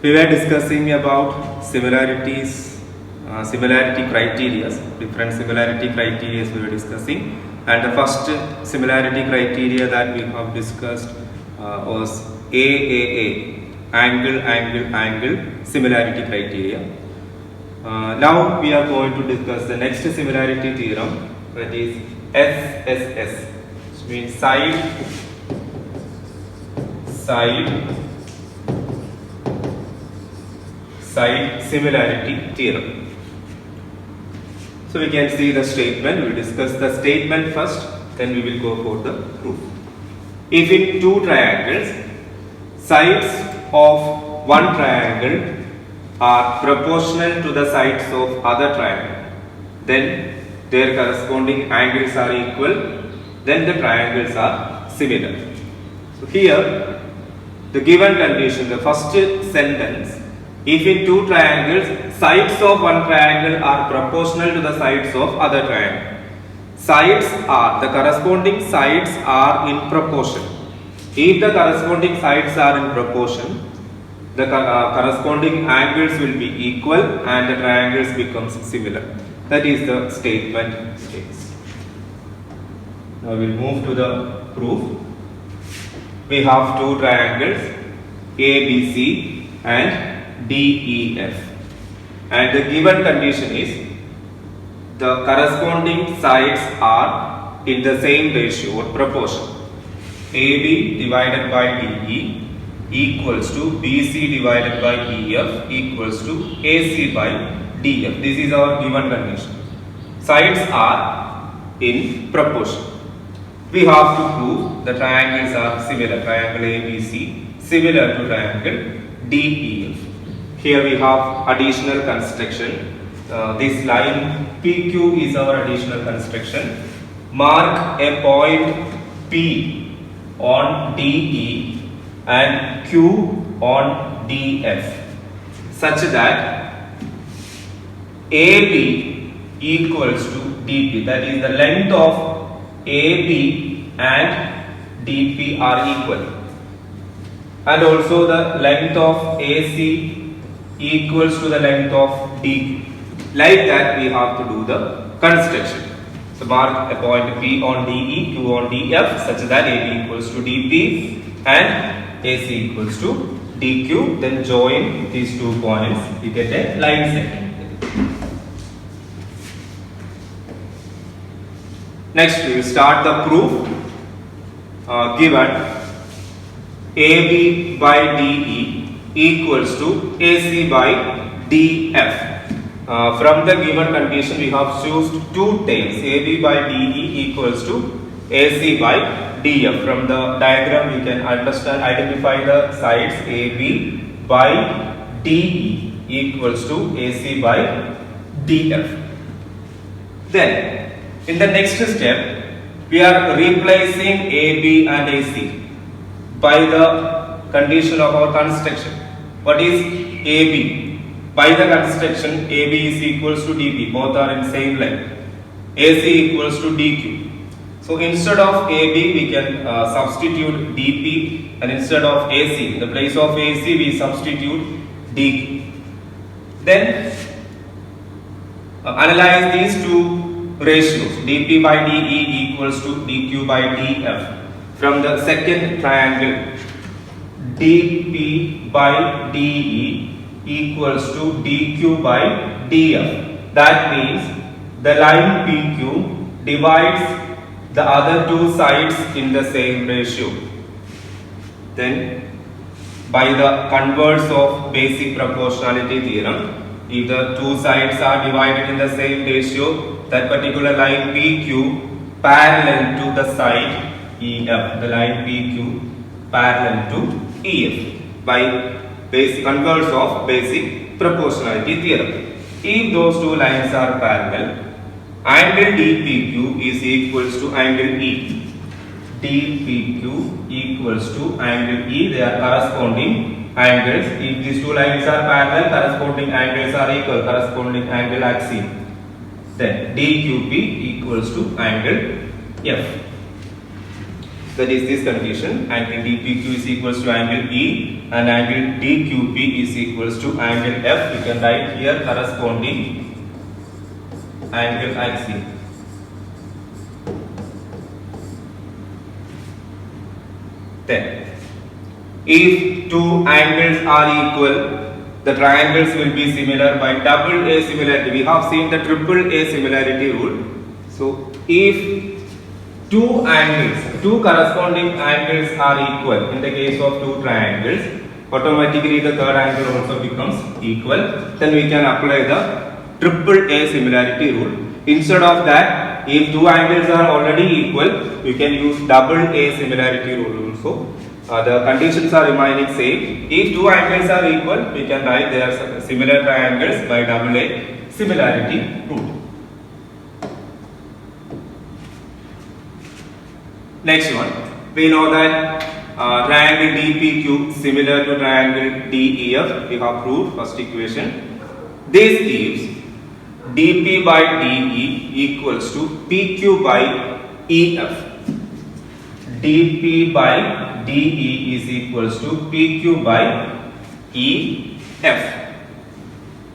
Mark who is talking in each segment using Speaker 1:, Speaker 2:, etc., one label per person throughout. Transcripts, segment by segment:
Speaker 1: We were discussing about similarities, similarity criteria, different similarity criteria we were discussing, and the first similarity criteria that we have discussed was AAA, angle similarity criteria. Now we are going to discuss the next similarity theorem, that is SSS, which means side similarity theorem. So we can see the statement. We will discuss the statement first, then we will go for the proof. If in two triangles, sides of one triangle are proportional to the sides of other triangle, then their corresponding angles are equal, then the triangles are similar. So here the given condition, the first sentence, if in two triangles, sides of one triangle are proportional to the sides of other triangle. The corresponding sides are in proportion. If the corresponding sides are in proportion, the corresponding angles will be equal and the triangles becomes similar. That is the statement states. Now we will move to the proof. We have two triangles ABC and DEF, and the given condition is the corresponding sides are in the same ratio or proportion. AB divided by DE equals to BC divided by EF equals to AC by DF. This is our given condition. Sides are in proportion. We have to prove the triangles are similar. Triangle ABC similar to triangle DEF. Here we have additional construction. This line PQ is our additional construction. Mark a point P on DE and Q on DF such that AB equals to DP. That is, the length of AB and DP are equal, and also the length of AC equals to the length of DQ. Like that we have to do the construction. So mark a point P on DE, Q on DF such that AB equals to DP and AC equals to DQ. Then join these 2 points, we get a line segment. Next we will start the proof. Given AB by DE equals to AC by DF. From the given condition we have chosen two terms, AB by DE equals to AC by DF. From the diagram we can identify the sides AB by DE equals to AC by DF. Then in the next step we are replacing AB and AC by the condition of our construction. What is AB? By the construction, AB is equals to DP, both are in same length. AC equals to DQ. So instead of AB we can substitute DP, and instead of AC, in the place of AC we substitute DQ. Then analyze these two ratios, DP by DE equals to DQ by DF. From the second triangle, DP by DE equals to DQ by DF. That means the line PQ divides the other two sides in the same ratio. Then by the converse of basic proportionality theorem, if the two sides are divided in the same ratio, that particular line PQ parallel to the side EF, the line PQ parallel to EF by basic converse of basic proportionality theorem. If those two lines are parallel, angle DPQ is equals to angle E. DPQ equals to angle E. They are corresponding angles. If these two lines are parallel, corresponding angles are equal, corresponding angle axiom. Then DQP equals to angle F. that is this condition, angle DPQ is equals to angle E and angle DQP is equals to angle F. We can write here corresponding angle IC. Then, if two angles are equal, the triangles will be similar by double A similarity. We have seen the triple A similarity rule. So, if two angles, two corresponding angles are equal in the case of two triangles, automatically the third angle also becomes equal. Then we can apply the triple A similarity rule. Instead of that, if two angles are already equal, we can use double A similarity rule also. The conditions are remaining same. If two angles are equal, we can write they are similar triangles by double A similarity rule. Next one, we know that triangle DPQ similar to triangle DEF. We have proved first equation. This gives DP by DE equals to PQ by EF. DP by DE is equals to PQ by EF.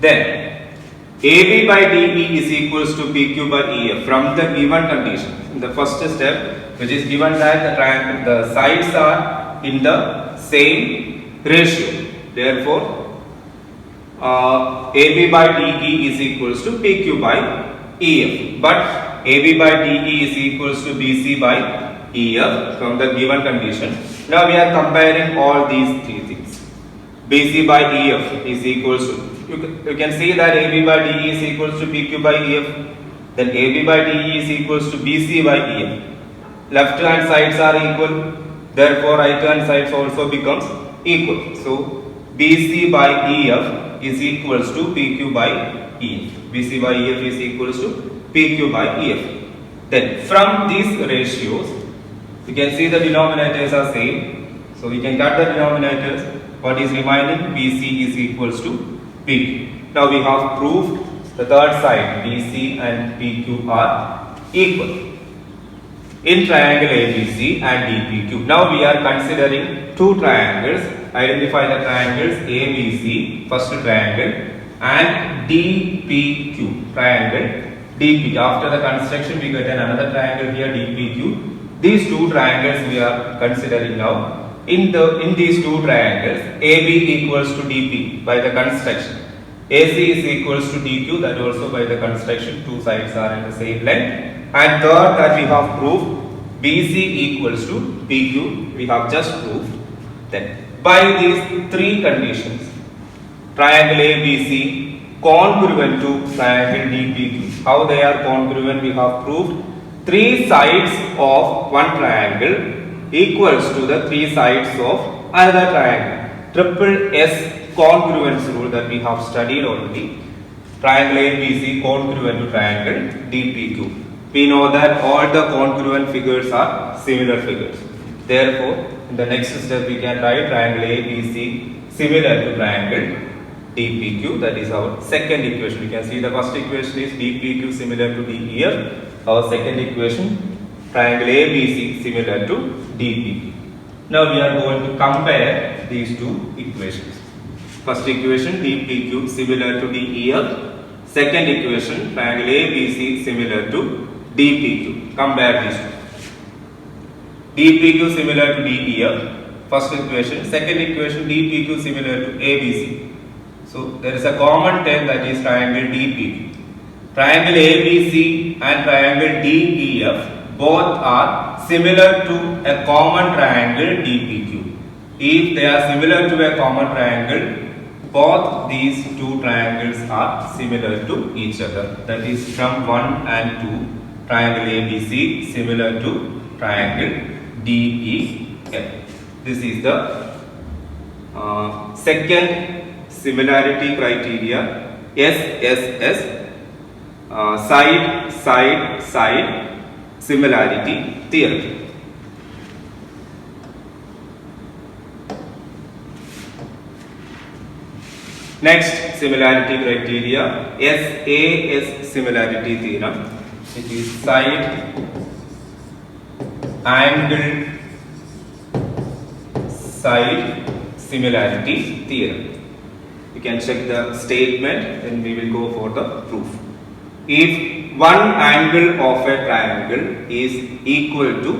Speaker 1: Then AB by DE is equals to PQ by EF from the given condition. In the first step, which is given that the sides are in the same ratio. Therefore, AB by DE is equals to PQ by EF. But AB by DE is equals to BC by EF from the given condition. Now we are comparing all these three things. BC by EF is equals to, you can see that AB by DE is equals to PQ by EF. Then AB by DE is equals to BC by EF. Left hand sides are equal. Therefore, right hand sides also becomes equal. So, BC by EF is equals to PQ by EF. BC by EF is equals to PQ by EF. Then, from these ratios, you can see the denominators are same. So, we can cut the denominators. What is remaining? BC is equals to PQ. Now, we have proved the third side BC and PQ are equal in triangle ABC and DPQ. Now we are considering two triangles. Identify the triangles ABC, first triangle, and DPQ, triangle DP. After the construction, we get another triangle here, DPQ. These two triangles we are considering now. In these two triangles, AB equals to DP by the construction. AC is equals to DQ, that also by the construction, two sides are in the same length. And third that we have proved, BC equals to PQ, we have just proved. Then by these three conditions, triangle ABC congruent to triangle DPQ. How they are congruent? We have proved three sides of one triangle equals to the three sides of another triangle. Triple S congruence rule that we have studied already. Triangle ABC congruent to triangle DPQ. We know that all the congruent figures are similar figures. Therefore, in the next step we can write triangle ABC similar to triangle DPQ. That is our second equation. We can see the first equation is DPQ similar to DEF. Our second equation, triangle ABC similar to DPQ. Now we are going to compare these two equations. First equation DPQ similar to DEF. Second equation triangle ABC similar to DPQ. Compare these two. DPQ similar to DEF. First equation. Second equation DPQ similar to ABC. So there is a common term, that is triangle DPQ. Triangle ABC and triangle DEF both are similar to a common triangle DPQ. If they are similar to a common triangle, both these two triangles are similar to each other. That is from 1 and 2, triangle ABC similar to triangle DEF. This is the second similarity criteria, SSS, side similarity theorem. Next similarity criteria, SAS similarity theorem, which is side angle side similarity theorem. You can check the statement, then we will go for the proof. If one angle of a triangle is equal to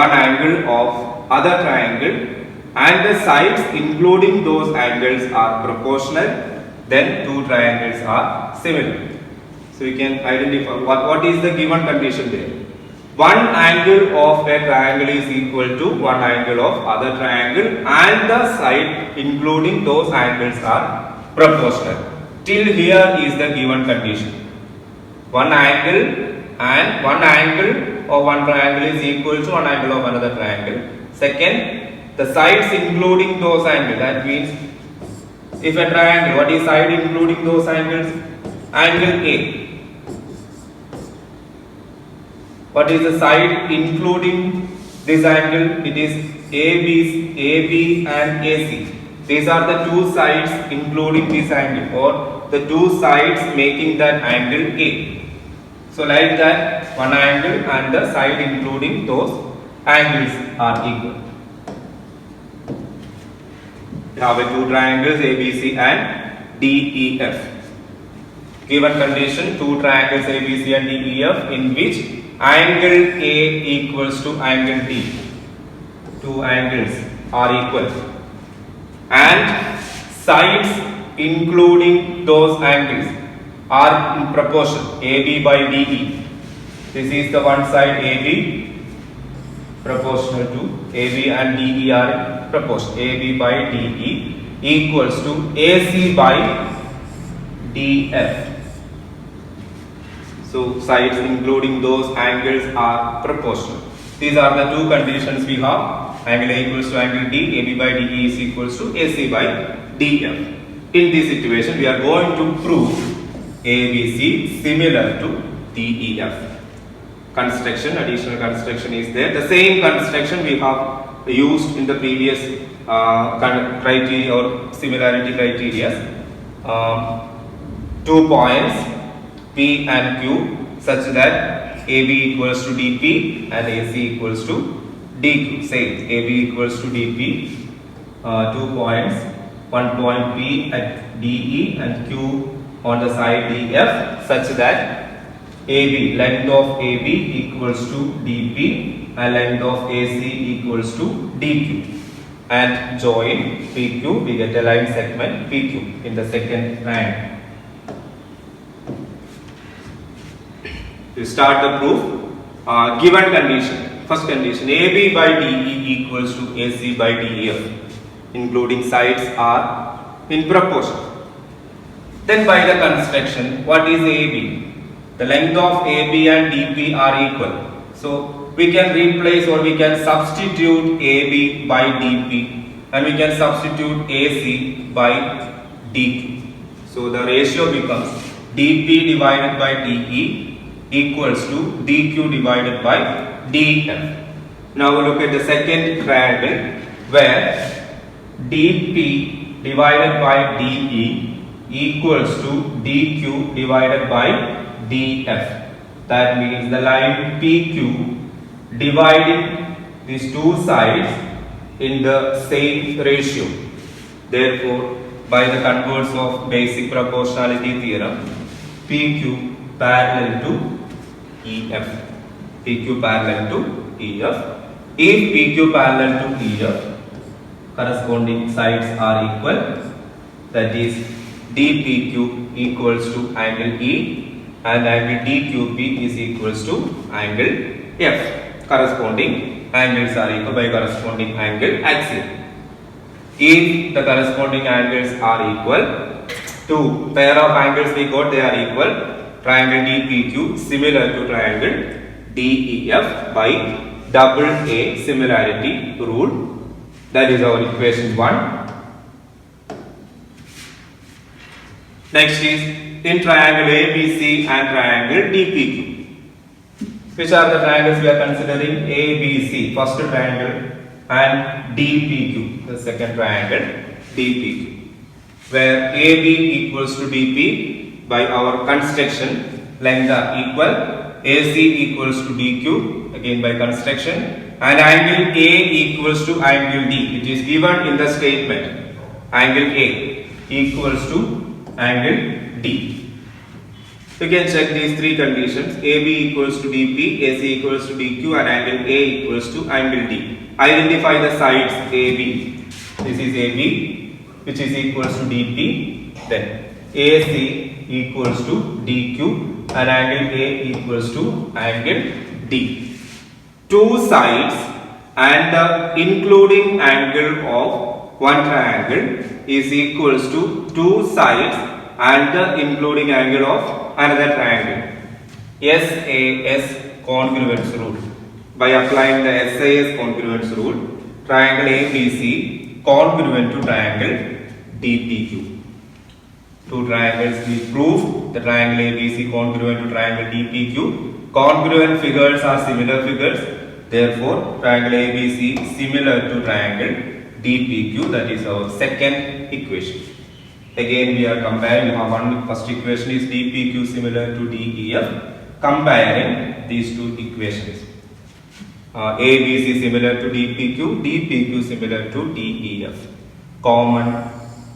Speaker 1: one angle of other triangle and the sides including those angles are proportional, then two triangles are similar. So we can identify what is the given condition there. One angle of a triangle is equal to one angle of other triangle and the side including those angles are proportional. Till here is the given condition. One angle and one angle of one triangle is equal to one angle of another triangle. Second, the sides including those angles. That means if a triangle, what is side including those angles? Angle A. What is the side including this angle? It is AB and AC. These are the two sides including this angle, or the two sides making that angle A. So like that, one angle and the side including those angles are equal. We have two triangles ABC and DEF. Given condition, two triangles ABC and DEF in which angle A equals to angle D. Two angles are equal and sides including those angles are in proportion, AB by DE. This is the one side AB proportional to AB and DE are in proportion. AB by DE equals to AC by DF. So sides including those angles are proportional. These are the two conditions we have. Angle A equals to angle D, AB by DE is equals to AC by DF. In this situation, we are going to prove ABC similar to DEF. Construction, additional construction is there. The same construction we have used in the previous criteria or similarity criteria. 2 points P and Q such that AB equals to DP and AC equals to DQ. Same, AB equals to DP, 2 points, 1 point P at DE and Q on the side DF such that AB, length of AB equals to DP and length of AC equals to DQ, and join PQ, we get a line segment PQ in the second triangle. We start the proof. Given condition, first condition, AB by DE equals to AC by DEF, including sides are in proportion. Then by the construction, what is AB? The length of AB and DP are equal. So we can replace or we can substitute AB by DP and we can substitute AC by DQ. So the ratio becomes DP divided by DE equals to DQ divided by DF. Now we look at the second triangle where DP divided by DE equals to DQ divided by DF. That means the line PQ dividing these two sides in the same ratio. Therefore, by the converse of basic proportionality theorem, PQ parallel to EF. PQ parallel to EF. If PQ parallel to EF, corresponding sides are equal, that is DPQ equals to angle E and angle DQP is equals to angle F. Corresponding angles are equal by corresponding angle axiom. If the corresponding angles are equal, two pair of angles we got, they are equal. Triangle DPQ similar to triangle DEF by double A similarity rule. That is our equation 1. Next is in triangle ABC and triangle DPQ. Which are the triangles we are considering? ABC, first triangle, and DPQ, the second triangle, DPQ. Where AB equals to DP, by our construction, length are equal, AC equals to DQ, again by construction, and angle A equals to angle D. It is given in the statement. Angle A equals to angle D. You can check these three conditions. AB equals to DP, AC equals to DQ, and angle A equals to angle D. Identify the sides AB. This is AB, which is equals to DP. Then AC equals to DQ, and angle A equals to angle D. Two sides and the including angle of one triangle is equals to two sides and the including angle of another triangle. SAS congruence rule. By applying the SAS congruence rule, triangle ABC congruent to triangle DPQ. Two triangles we prove the triangle ABC congruent to triangle DPQ. Congruent figures are similar figures. Therefore, triangle ABC similar to triangle DPQ. That is our second equation. Again, we are comparing. One first equation is DPQ similar to DEF. Comparing these two equations. ABC similar to DPQ. DPQ similar to DEF. Common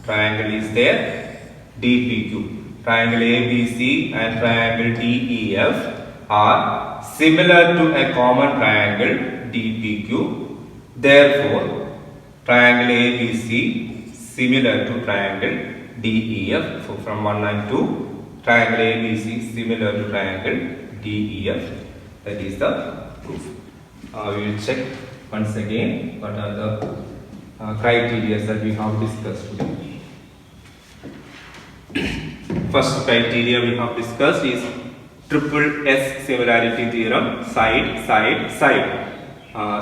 Speaker 1: triangle is there. DPQ. Triangle ABC and triangle DEF are similar to a common triangle DPQ. Therefore, triangle ABC similar to triangle DEF. So, from 1 and 2, triangle ABC similar to triangle DEF. That is the proof. We will check once again what are the criteria that we have discussed today. First criteria we have discussed is triple S similarity theorem, side, side, side.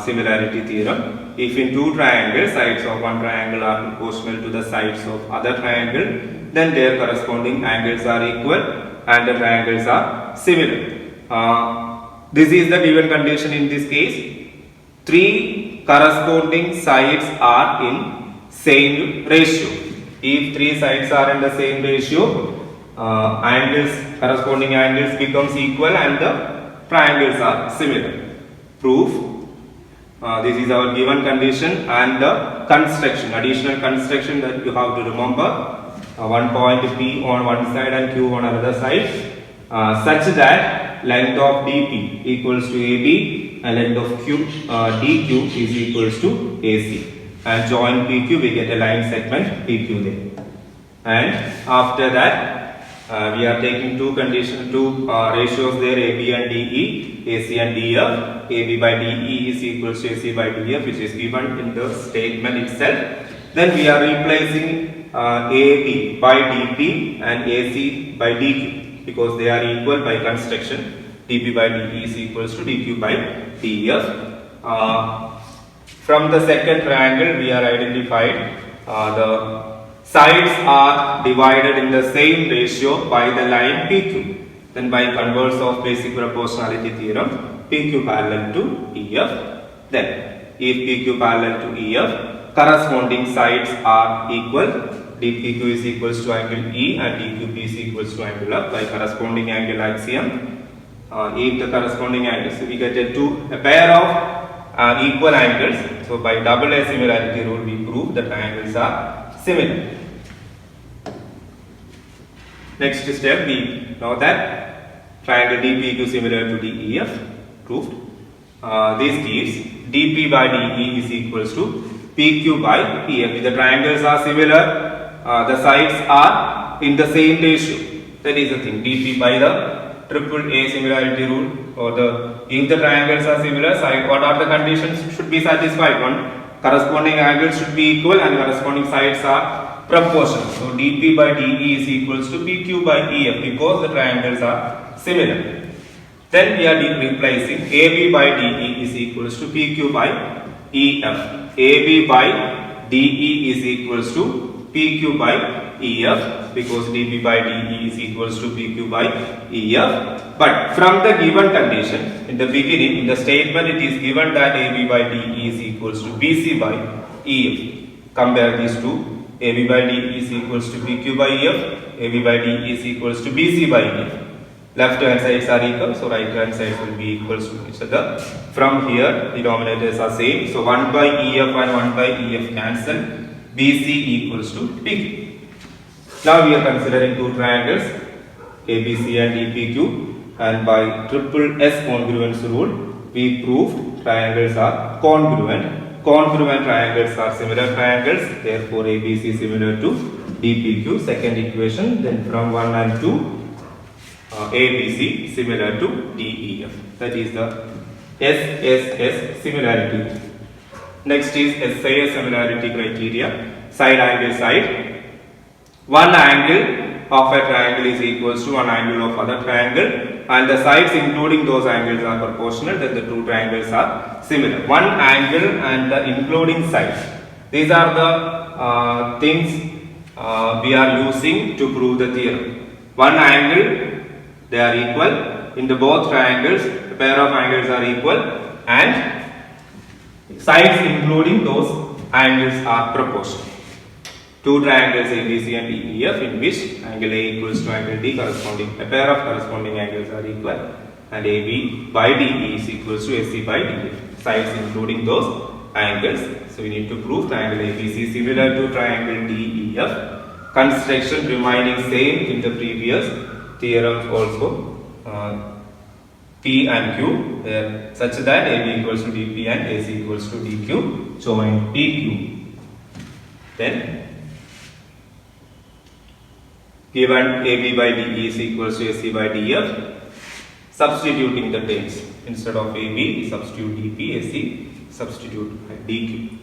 Speaker 1: Similarity theorem. If in two triangles, sides of one triangle are proportional to the sides of other triangle, then their corresponding angles are equal and the triangles are similar. This is the given condition in this case. Three corresponding sides are in same ratio. If three sides are in the same ratio, corresponding angles becomes equal and the triangles are similar. Proof. This is our given condition and the construction, additional construction that you have to remember. One point P on one side and Q on another side, such that length of DP equals to AB and length of DQ is equals to AC. And join PQ, we get a line segment PQ there. And after that, we are taking two ratios there, AB and DE, AC and DF. AB by DE is equals to AC by DF, which is given in the statement itself. Then we are replacing AB by DP and AC by DQ because they are equal by construction. DP by DE is equals to DQ by DF. From the second triangle, we are identified the sides are divided in the same ratio by the line PQ. Then by converse of basic proportionality theorem, PQ parallel to EF. Then if PQ parallel to EF, corresponding sides are equal. DPQ is equals to angle E and DQP is equals to angle F by corresponding angle axiom. If the corresponding angles, we get a pair of equal angles. So by double A similarity rule, we prove that triangles are similar. Next step, we know that triangle DPQ similar to DEF, proved. This gives DP by DE is equals to PQ by EF. If the triangles are similar, the sides are in the same ratio. That is the thing. DP by the triple A similarity rule, or if the triangles are similar, what are the conditions should be satisfied? One, corresponding angles should be equal and corresponding sides are proportional. So DP by DE is equals to PQ by EF because the triangles are similar. Then we are replacing AB by DE is equals to PQ by EF. AB by DE is equals to PQ by EF because DP by DE is equals to PQ by EF. But from the given condition, in the beginning, in the statement, it is given that AB by DE is equals to BC by EF. Compare these two. AB by DE is equals to PQ by EF. AB by DE is equals to BC by EF. left hand sides are equal, so right hand sides will be equals to each other. From here, denominators are same, so 1 by EF and 1 by EF cancel. BC equals to PQ. Now we are considering two triangles, ABC and DPQ, and by triple S congruence rule, we proved triangles are congruent. Congruent triangles are similar triangles, therefore ABC similar to DPQ. Second equation, then from 1 and 2, ABC similar to DEF. That is the SSS similarity. Next is SIS similarity criteria. Side angle side. One angle of a triangle is equals to one angle of other triangle, and the sides including those angles are proportional, then the two triangles are similar. One angle and the including sides. These are the things we are using to prove the theorem. One angle, they are equal. In the both triangles, the pair of angles are equal, and sides including those angles are proportional. Two triangles ABC and DEF, in which angle A equals to angle D, corresponding a pair of corresponding angles are equal, and AB by DE is equals to AC by DF. Sides including those angles. So we need to prove triangle ABC similar to triangle DEF. Construction remaining same in the previous theorems also. P and Q such that AB equals to DP and AC equals to DQ. Join PQ. Then given AB by DE is equals to AC by DF, substituting the terms. Instead of AB, we substitute DP, AC, substitute DQ.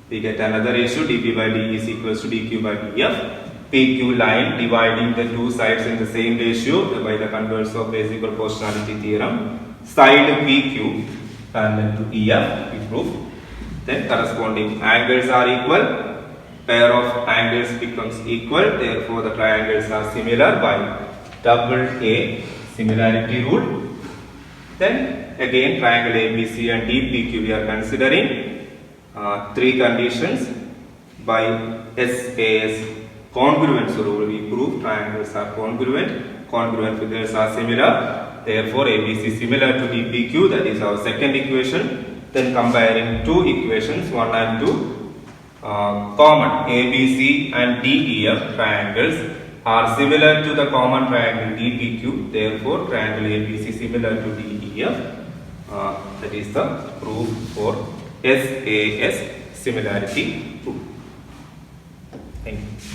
Speaker 1: We get another ratio, DP by DE is equals to DQ by DF. PQ line dividing the two sides in the same ratio by the converse of basic proportionality theorem. Side PQ parallel to EF, we prove. Then corresponding angles are equal. Pair of angles becomes equal, therefore the triangles are similar by double A similarity rule. Then again triangle ABC and DPQ we are considering three conditions. By SAS congruence rule we prove triangles are congruent, congruent figures are similar, therefore ABC similar to DPQ, that is our second equation. Then comparing two equations 1 and 2. Common ABC and DEF triangles are similar to the common triangle DPQ, therefore triangle ABC similar to DEF. That is the proof for SAS similarity proof. Thank you.